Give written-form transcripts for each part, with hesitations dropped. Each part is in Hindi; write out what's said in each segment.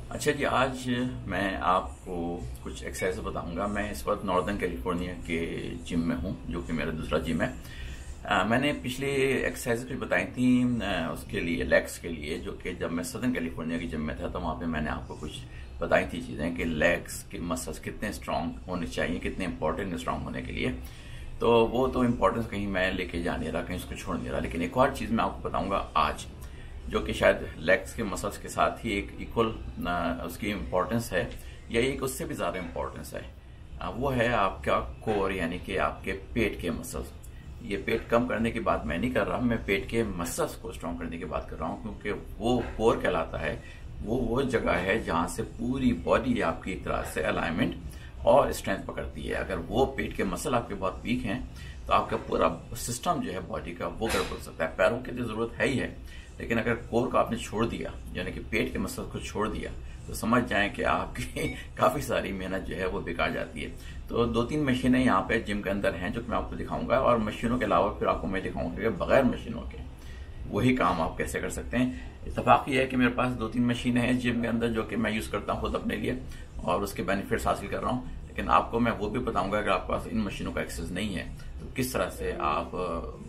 अच्छा जी, आज मैं आपको कुछ एक्सरसाइज बताऊंगा। मैं इस वक्त नॉर्दर्न कैलिफोर्निया के जिम में हूं, जो कि मेरा दूसरा जिम है। मैंने पिछले एक्सरसाइज कुछ बताई थी उसके लिए, लेग्स के लिए, जो कि जब मैं सदर्न कैलिफोर्निया के जिम में था तो वहां पे मैंने आपको कुछ बताई थी चीजें कि लेग्स के मसल्स कितने स्ट्रांग होने चाहिए, कितने इंपॉर्टेंट स्ट्रांग होने के लिए। तो वो तो इम्पोर्टेंस कहीं मैं लेके जा नहीं रहा, कहीं उसको छोड़ नहीं रहा, लेकिन एक और चीज मैं आपको बताऊंगा आज, जो कि शायद लेग्स के मसल्स के साथ ही एक इक्वल उसकी इम्पोर्टेंस है, या एक उससे भी ज्यादा इम्पोर्टेंस है। वो है आपका कोर, यानी कि आपके पेट के मसल्स। ये पेट कम करने की बात मैं नहीं कर रहा, मैं पेट के मसल्स को स्ट्रॉन्ग करने की बात कर रहा हूँ, क्योंकि वो कोर कहलाता है। वो जगह है जहां से पूरी बॉडी आपकी एक तरह से अलाइनमेंट और स्ट्रेंथ पकड़ती है। अगर वो पेट के मसल आपके बहुत वीक हैं तो आपका पूरा सिस्टम जो है बॉडी का वो गड़बड़ सकता है। पैरों की तो जरूरत है ही है, लेकिन अगर कोर को आपने छोड़ दिया, यानी कि पेट के मसल को छोड़ दिया, तो समझ जाएं कि आपकी काफी सारी मेहनत जो है वो बेकार जाती है। तो 2-3 मशीनें यहाँ पे जिम के अंदर हैं जो कि मैं आपको दिखाऊंगा, और मशीनों के अलावा फिर आपको मैं दिखाऊंगा कि बगैर मशीनों के वही काम आप कैसे कर सकते हैं। इत्तेफाक ये है कि मेरे पास 2-3 मशीनें हैं जिम के अंदर जो कि मैं यूज करता हूँ खुद अपने लिए, और उसके बेनिफिट्स हासिल कर रहा हूँ। लेकिन आपको मैं वो भी बताऊंगा, अगर आपके पास इन मशीनों का एक्सेस नहीं है तो किस तरह से आप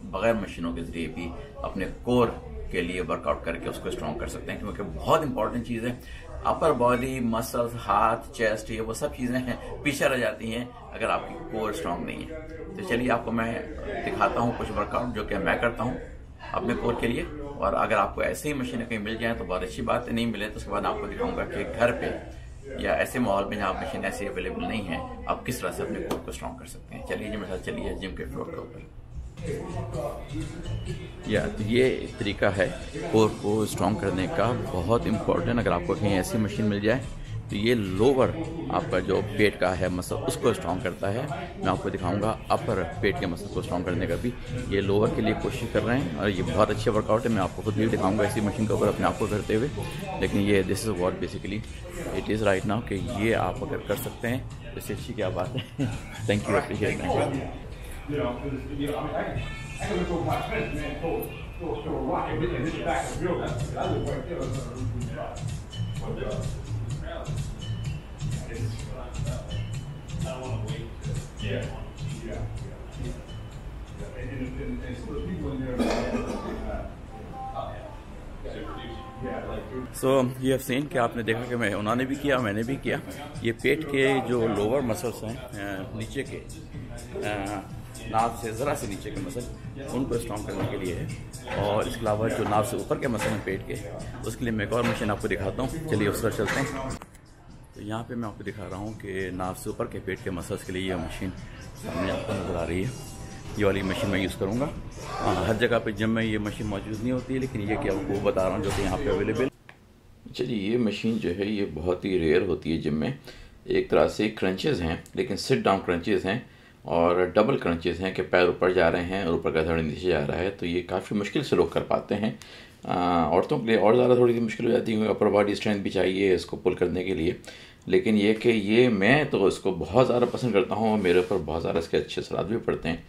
बगैर मशीनों के जरिए भी अपने कोर के लिए वर्कआउट करके उसको स्ट्रॉन्ग कर सकते हैं, क्योंकि बहुत इंपॉर्टेंट चीज है। अपर बॉडी मसल्स, हाथ, चेस्ट, ये वो सब चीजें हैं पीछे रह जाती हैं अगर आपकी कोर स्ट्रॉन्ग नहीं है। तो चलिए आपको मैं दिखाता हूँ कुछ वर्कआउट जो कि मैं करता हूँ अपने कोर के लिए। और अगर आपको ऐसे ही मशीनें कहीं मिल जाए तो बहुत अच्छी बात है, नहीं मिले तो उसके बाद आपको दिखाऊंगा कि घर पे या ऐसे माहौल में जहाँ मशीन ऐसी अवेलेबल नहीं है, आप किस तरह से अपने कोर को स्ट्रॉन्ग कर सकते हैं। चलिए जी मेरे साथ चलिए जिम के फ्लोर के ऊपर। तो ये एक तरीका है कोर को स्ट्रॉन्ग करने का, बहुत इंपॉर्टेंट। अगर आपको कहीं ऐसी मशीन मिल जाए तो ये लोअर आपका जो पेट का है मसल उसको स्ट्रॉन्ग करता है। मैं आपको दिखाऊंगा अपर पेट के मसल को स्ट्रॉन्ग करने का भी। ये लोअर के लिए कोशिश कर रहे हैं और ये बहुत अच्छे वर्कआउट है। मैं आपको खुद भी दिखाऊंगा इसी मशीन के ऊपर अपने आप को करते हुए। लेकिन ये this is what basically it is right now, कि ये आप अगर कर सकते हैं इससे अच्छी क्या बात है। Thank you, appreciate. I can go my friends, man, go rock and hit the back of the building. I look right there. I don't want to wait. Yeah. And so the people in there. सो ये सीन कि आपने देखा कि मैं उन्होंने भी किया, मैंने भी किया। ये पेट के जो लोअर मसल्स हैं, नीचे के नाभ से ज़रा से नीचे के मसल, उनको स्ट्रॉन्ग करने के लिए है। और इसके अलावा जो नाभ से ऊपर के मसल हैं पेट के, उसके लिए मैं एक और मशीन आपको दिखाता हूँ। चलिए उस तरफ चलते हैं। तो यहाँ पे मैं आपको दिखा रहा हूँ कि नाभ से ऊपर के पेट के मसल्स के लिए ये मशीन सामने आपको नज़र आ रही है। ये वाली मशीन मैं यूज़ करूँगा। हर जगह पे जिम में ये मशीन मौजूद नहीं होती है, लेकिन ये कि आपको बता रहा हूँ जो कि यहाँ पे अवेलेबल। चलिए, ये मशीन जो है ये बहुत ही रेयर होती है जिम में। एक तरह से क्रंचेस हैं, लेकिन सिट डाउन क्रंचेस हैं और डबल क्रंचेस हैं कि पैर ऊपर जा रहे हैं और ऊपर का धड़ नीचे जा रहा है। तो ये काफ़ी मुश्किल से लोग कर पाते हैं। औरतों के लिए और ज़्यादा थोड़ी सी मुश्किल हो जाती है, क्योंकि अपर बॉडी स्ट्रेंथ भी चाहिए इसको पुल करने के लिए। लेकिन ये कि ये मैं तो इसको बहुत ज़्यादा पसंद करता हूँ और मेरे ऊपर बहुत ज़्यादा इसके अच्छे असरात भी पड़ते हैं।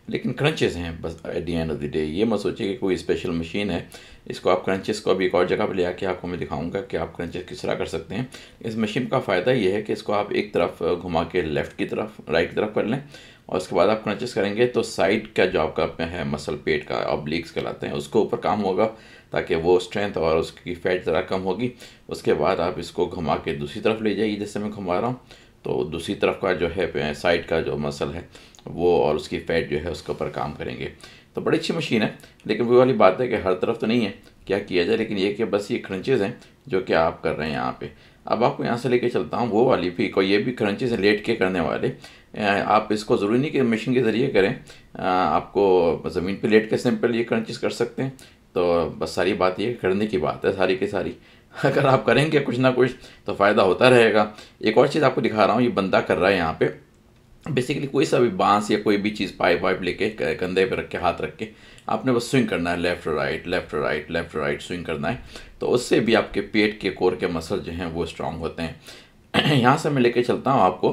लेकिन क्रंचेस हैं बस at the end of the day. ये मत सोचिए कि कोई स्पेशल मशीन है। इसको आप क्रंचेस को अभी एक और जगह पर ले आके आपको मैं दिखाऊंगा कि आप क्रंचेस किस तरह कर सकते हैं। इस मशीन का फ़ायदा ये है कि इसको आप एक तरफ घुमा के लेफ़्ट की तरफ, राइट की तरफ कर लें, और उसके बाद आप क्रंचेस करेंगे तो साइड का जो आपका है मसल पेट का, ऑब्लिक्स कहलाते हैं, उसको ऊपर काम होगा ताकि वो स्ट्रेंथ और उसकी फैट ज़रा कम होगी। उसके बाद आप इसको घुमा के दूसरी तरफ ले जाइए, जैसे मैं घुमा रहा हूँ, तो दूसरी तरफ का जो है साइड का जो मसल है वो और उसकी फैट जो है उसके ऊपर काम करेंगे। तो बड़ी अच्छी मशीन है। लेकिन वो वाली बात है कि हर तरफ तो नहीं है, क्या किया जाए। लेकिन ये कि बस ये क्रंचेज़ हैं जो कि आप कर रहे हैं यहाँ पे। अब आपको यहाँ से लेके चलता हूँ वो वाली भी, और ये भी क्रंचेज़ हैं लेट के करने वाले। आप इसको ज़रूरी नहीं कि मशीन के ज़रिए करें, आपको ज़मीन पे लेट के सिंपल ये क्रंचेज़ कर सकते हैं। तो बस सारी बात ये करने की बात है सारी की सारी। अगर आप करेंगे कुछ ना कुछ तो फ़ायदा होता रहेगा। एक और चीज़ आपको दिखा रहा हूँ, ये बंदा कर रहा है यहाँ पे। बेसिकली कोई सा भी बांस या कोई भी चीज़ पाइप वाइप लेके कंधे पे रख के, हाथ रख के आपने बस स्विंग करना है, left right left right left right swing करना है। तो उससे भी आपके पेट के कोर के मसल जो हैं वो स्ट्रांग होते हैं। यहाँ से मैं लेके चलता हूँ आपको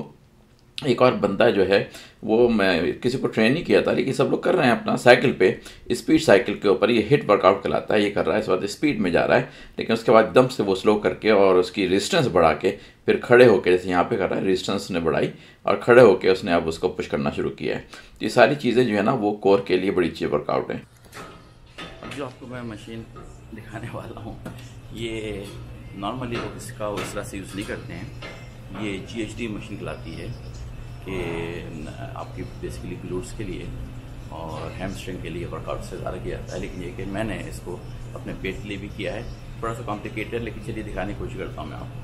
एक और बंदा जो है वो, मैं किसी को ट्रेन नहीं किया था लेकिन सब लोग कर रहे हैं अपना साइकिल पे, स्पीड साइकिल के ऊपर, ये हिट वर्कआउट कहलाता है, ये कर रहा है, इस बात स्पीड में जा रहा है, लेकिन उसके बाद एकदम से वो स्लो करके और उसकी रेजिस्टेंस बढ़ा के फिर खड़े होकर, जैसे यहाँ पे कर रहा है, रेजिस्टेंस ने बढ़ाई और खड़े होकर उसने अब उसको पुश करना शुरू किया है। तो ये सारी चीज़ें जो है ना वो कोर के लिए बड़ी अच्छी वर्कआउट है। अब जो आपको मैं मशीन दिखाने वाला हूँ, ये नॉर्मली लोग इसका इस तरह से यूज़ नहीं करते हैं। ये GHD मशीन कहलाती है कि आपकी बेसिकली ग्लूट्स के लिए और हैमस्ट्रिंग के लिए वर्कआउट से ज़्यादा किया जाता है, लेकिन ये कि मैंने इसको अपने पेट के लिए भी किया है। थोड़ा सा कॉम्प्लिकेटेड, लेकिन चलिए दिखाने की कोशिश करता हूँ मैं आपको।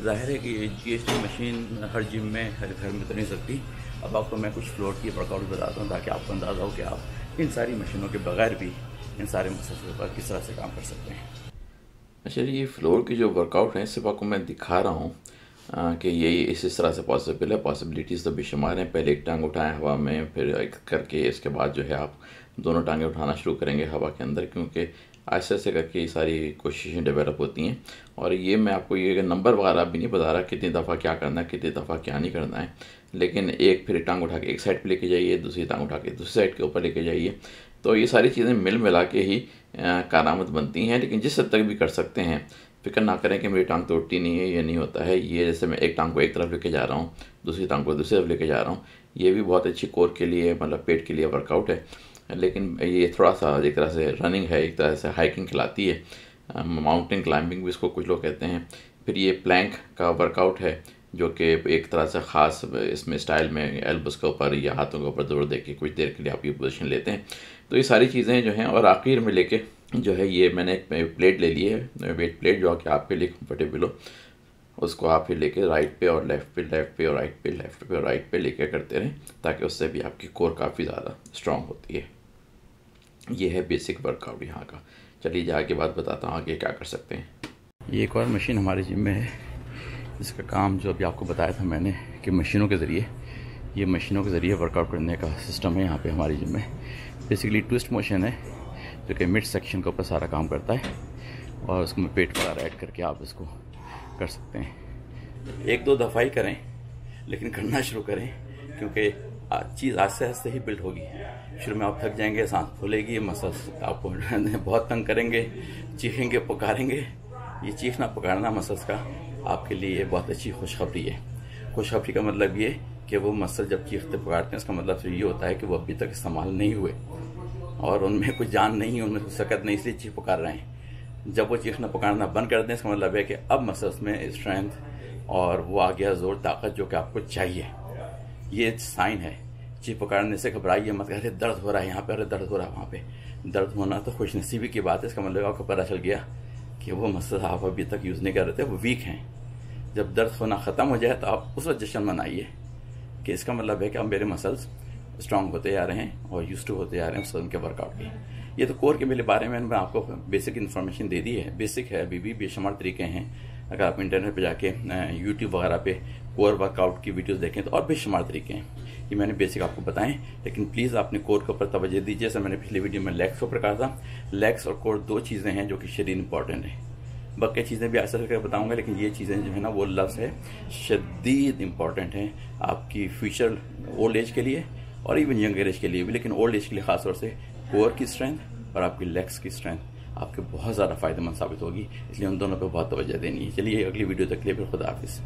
जाहिर है कि GHD मशीन हर जिम में, हर घर में तो नहीं सकती। अब आपको मैं कुछ फ्लोर की वर्कआउट बताता हूँ ताकि आपको अंदाज़ा हो कि आप इन सारी मशीनों के बगैर भी इन सारे मसल्स के ऊपर किस तरह से काम कर सकते हैं। अच्छा, ये फ्लोर की जो वर्कआउट है सिर्फ आपको मैं दिखा रहा हूँ कि ये इस तरह से पॉसिबल है। पॉसिबिलिटीज़ तो बेशुमार हैं। पहले एक टांग उठाएं हवा में, फिर एक करके इसके बाद जो है आप दोनों टांगें उठाना शुरू करेंगे हवा के अंदर, क्योंकि ऐसे ऐसे करके ये सारी कोशिशें डेवलप होती हैं। और ये मैं आपको ये नंबर वगैरह भी नहीं बता रहा कितनी दफ़ा क्या करना है, कितनी दफ़ा क्या नहीं करना है, लेकिन एक फिर टांग उठा के एक साइड पे लेके जाइए, दूसरी टांग उठा के दूसरी साइड के ऊपर लेके जाइए। तो ये सारी चीज़ें मिल मिला के ही कारआमद बनती हैं। लेकिन जिस हद तक भी कर सकते हैं, फिक्र ना करें कि मेरी टांग तो उठती नहीं है, ये नहीं होता है। ये जैसे मैं एक टांग को एक तरफ लेके जा रहा हूँ, दूसरी टांग को दूसरी तरफ लेके जा रहा हूँ, ये भी बहुत अच्छी कोर के लिए, मतलब पेट के लिए वर्कआउट है। लेकिन ये थोड़ा सा एक तरह से रनिंग है, एक तरह से हाइकिंग खिलाती है, माउंटेन क्लाइंबिंग भी इसको कुछ लोग कहते हैं। फिर ये प्लैंक का वर्कआउट है जो कि एक तरह से ख़ास इसमें स्टाइल में एल्बोस के ऊपर या हाथों के ऊपर जोर दे के कुछ देर के लिए आप ये पोजीशन लेते हैं। तो ये सारी चीज़ें जो हैं, और आखिर में लेके जो है ये मैंने एक प्लेट ले ली है, वेट प्लेट, जो कि आपके लिए कंफर्टेबल हो, उसको आप फिर लेके राइट पे और लेफ़्ट पे और राइट पे, लेफ़्ट पे और राइट पे लेके करते रहें, ताकि उससे भी आपकी कोर काफ़ी ज़्यादा स्ट्रॉन्ग होती है। ये है बेसिक वर्कआउट यहाँ का। चलिए जा के बाद बताता हूँ आगे क्या कर सकते हैं। ये एक और मशीन हमारे जिम में है, इसका काम जो अभी आपको बताया था मैंने कि मशीनों के ज़रिए, ये मशीनों के ज़रिए वर्कआउट करने का सिस्टम है यहाँ पे हमारी जिम में। बेसिकली ट्विस्ट मोशन है जो कि मिड सेक्शन के ऊपर सारा काम करता है, और उसमें पेट वगैरह ऐड करके आप इसको कर सकते हैं। एक दो दफ़ा ही करें, लेकिन करना शुरू करें, क्योंकि चीज़ आस्ते आस्ते ही बिल्ड होगी। शुरू में आप थक जाएंगे, सांस फूलेगी, मसल्स आपको बहुत तंग करेंगे, चीखेंगे, पुकारेंगे। ये चीखना पुकारना मसल्स का आपके लिए बहुत अच्छी खुशखबरी है। खुशखबरी का मतलब ये कि वो मसल जब चीखते पुकारते हैं, इसका मतलब तो ये होता है कि वो अभी तक इस्तेमाल नहीं हुए और उनमें कुछ जान नहीं है, उनमें कुछ सकत नहीं, इसलिए चीख पुकार रहे हैं। जब वो चीखना पुकारना बंद कर दें, इसका मतलब है कि अब मसल्स में स्ट्रेंथ और वो आ गया जोर, ताकत जो कि आपको चाहिए। ये साइन है। चीख पुकारने से घबराइए मत, अरे दर्द हो रहा है यहाँ पे, अरे दर्द हो रहा है वहाँ पे। दर्द होना तो खुशनसीबी की बात है। इसका मतलब आपको पता चल गया कि वो मसल आप अभी तक यूज़ नहीं कर रहे थे, वो वीक हैं। जब दर्द होना ख़त्म हो जाए तो आप उस वक्त जश्न मनाइए कि इसका मतलब है कि अब मेरे मसल्स स्ट्रांग होते जा रहे हैं और यूज टू होते जा रहे हैं उनके वर्कआउट की। ये तो कोर के मेरे बारे में मैं आपको बेसिक इन्फॉर्मेशन दे दी है। बेसिक है, अभी भी बेशुमार तरीके हैं। अगर आप इंटरनेट पे जाके यूट्यूब वगैरह पे कोर वर्कआउट की वीडियोस देखें तो और बेशुमार तरीके हैं। ये मैंने बेसिक आपको बताएं, लेकिन प्लीज़ आपने कोर के ऊपर तवज्जो दीजिए। जैसे मैंने पिछली वीडियो में लेग्स के ऊपर कहा था, लेग्स और कोर दो चीज़ें हैं जो कि शरीर इंपॉर्टेंट है। बाकी चीज़ें भी ऐसा करके बताऊंगा, लेकिन ये चीज़ें जो है ना वो लफ्ज़ है शदीद इंपॉर्टेंट हैं आपकी फ्यूचर ओल्ड एज के लिए और इवन यंगर एज के लिए भी। लेकिन ओल्ड एज के लिए खास तौर से कोर की स्ट्रेंथ और आपकी लेग्स की स्ट्रेंथ आपके बहुत ज़्यादा फ़ायदेमंद साबित होगी, इसलिए उन दोनों पर बहुत तवज्जो देनी है। चलिए अगली वीडियो तक के लिए फिर खुदा हाफिज़।